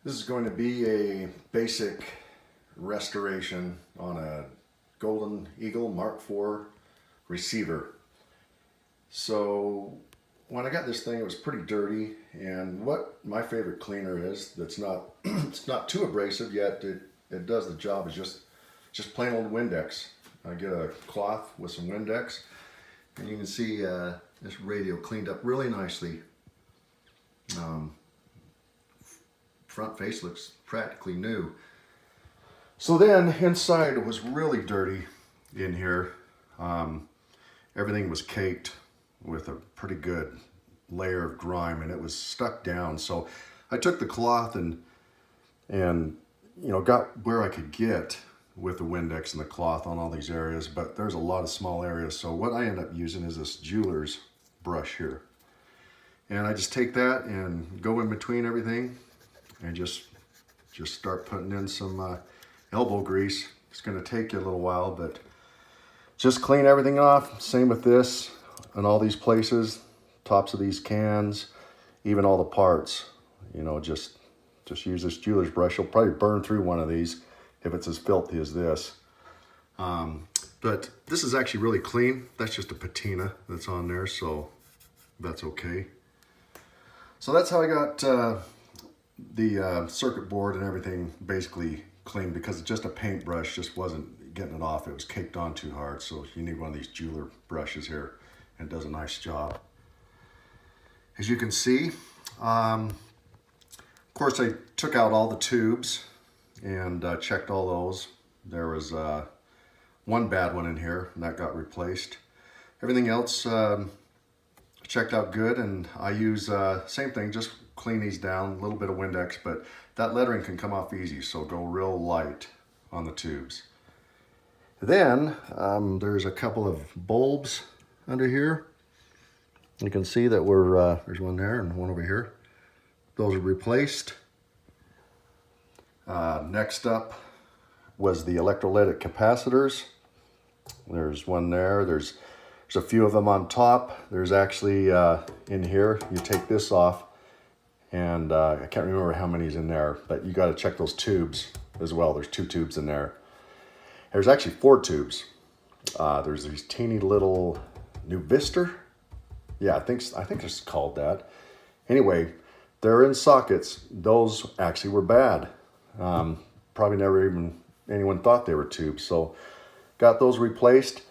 This is going to be a basic restoration on a Golden Eagle Mark IV receiver. So when I got this thing, it was pretty dirty, and what my favorite cleaner is that's not it's not too abrasive yet, it does the job, is just plain old Windex. I get a cloth with some Windex, and you can see this radio cleaned up really nicely. Front face looks practically new. So then inside was really dirty in here. Everything was caked with a pretty good layer of grime, and it was stuck down. So I took the cloth and got where I could get with the Windex and the cloth on all these areas, but there's a lot of small areas. So what I end up using is this jeweler's brush here. And I just take that and go in between everything and just start putting in some elbow grease. It's going to take you a little while, but just clean everything off. Same with this and all these places, tops of these cans, even all the parts. Just use this jeweler's brush. You'll probably burn through one of these if it's as filthy as this. But this is actually really clean. That's just a patina that's on there, so that's okay. So that's how I got the circuit board and everything basically clean, because just a paintbrush just wasn't getting it off. It was caked on too hard, so you need one of these jeweler brushes here, and it does a nice job. As you can see, of course I took out all the tubes and checked all those. There was one bad one in here, and that got replaced. Everything else checked out good, and I use same thing, just clean these down, a little bit of Windex, but that lettering can come off easy, so go real light on the tubes. Then there's a couple of bulbs under here. You can see that there's one there and one over here. Those are replaced. Next up was the electrolytic capacitors. There's one there. There's a few of them on top. There's actually in here, you take this off, and I can't remember how many's in there, but you got to check those tubes as well. There's 2 tubes in there. There's actually 4 tubes. There's these teeny little Nuvistor. Yeah, I think it's called that. Anyway, they're in sockets. Those actually were bad. Probably never even anyone thought they were tubes. So got those replaced.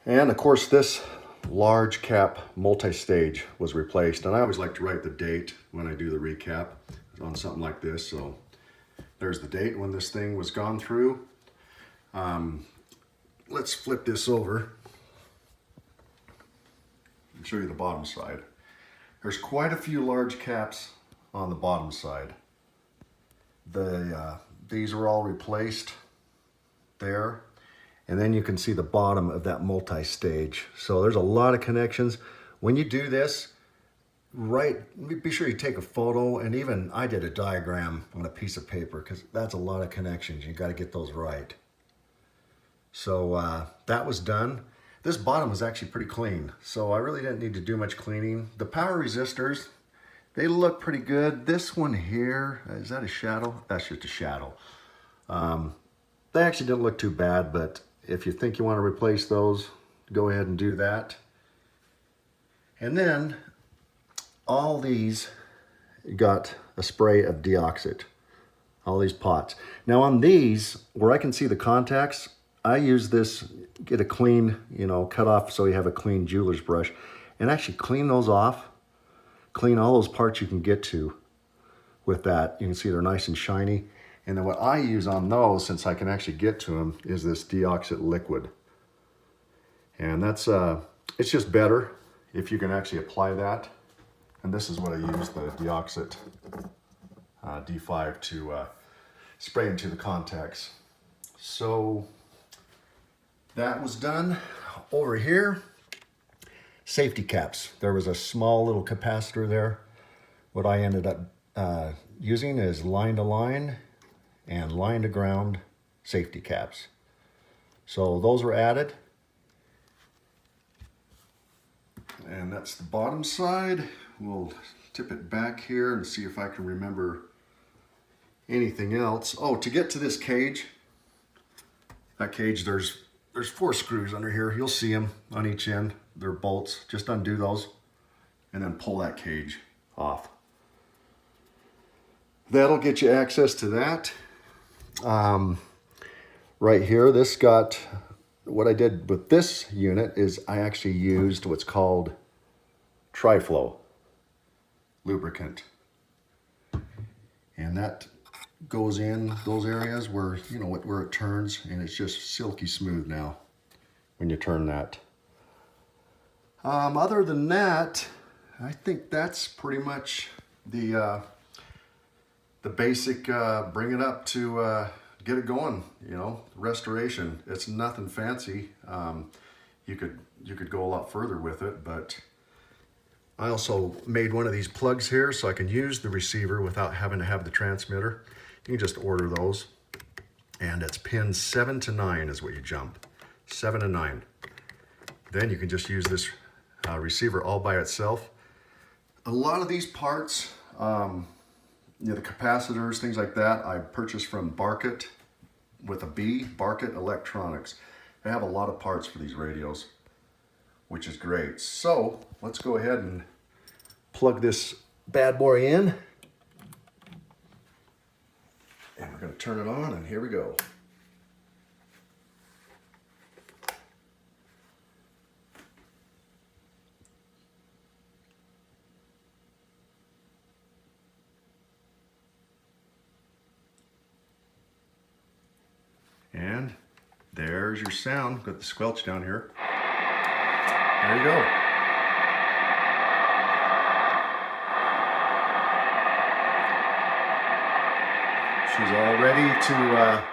And of course this large cap multi-stage was replaced. And I always like to write the date when I do the recap on something like this. So there's the date when this thing was gone through. Let's flip this over and show you the bottom side. There's quite a few large caps on the bottom side. These are all replaced there. And then you can see the bottom of that multi-stage. So there's a lot of connections. When you do this, be sure you take a photo, and even I did a diagram on a piece of paper, because that's a lot of connections. You got to get those right. So that was done. This bottom was actually pretty clean, so I really didn't need to do much cleaning. The power resistors, they look pretty good. This one here, is that a shadow? That's just a shadow. They actually didn't look too bad, but if you think you want to replace those, go ahead and do that. And then all these got a spray of deoxit, all these pots. Now on these, where I can see the contacts, I use this, get a clean, cut off so you have a clean jeweler's brush, and actually clean those off, clean all those parts you can get to with that. You can see they're nice and shiny. And then what I use on those, since I can actually get to them, is this deoxit liquid. And that's, it's just better if you can actually apply that. And this is what I use, the deoxit D5 to spray into the contacts. So that was done. Over here, safety caps. There was a small little capacitor there. What I ended up using is line to line and line to ground safety caps. So those were added. And that's the bottom side. We'll tip it back here and see if I can remember anything else. Oh, to get to this cage, that cage, there's 4 screws under here. You'll see them on each end. They're bolts. Just undo those and then pull that cage off. That'll get you access to that. Right here, this got, what I did with this unit is I actually used what's called Tri-Flow lubricant. And that goes in those areas where, you know, where it turns, and it's just silky smooth now when you turn that. Other than that, I think that's pretty much the basic bring it up to get it going, you know, restoration. It's nothing fancy. You could go a lot further with it, but I also made one of these plugs here so I can use the receiver without having to have the transmitter. You can just order those, and it's pins 7 to 9 is what you jump, 7 to 9. Then you can just use this receiver all by itself. A lot of these parts, you know, the capacitors, things like that, I purchased from Barkett with a B, Barkett Electronics. They have a lot of parts for these radios, which is great. So let's go ahead and plug this bad boy in. And we're going to turn it on, and here we go. And there's your sound. Got the squelch down here. There you go. She's all ready to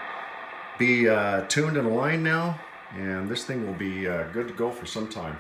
be tuned and aligned now, and this thing will be good to go for some time.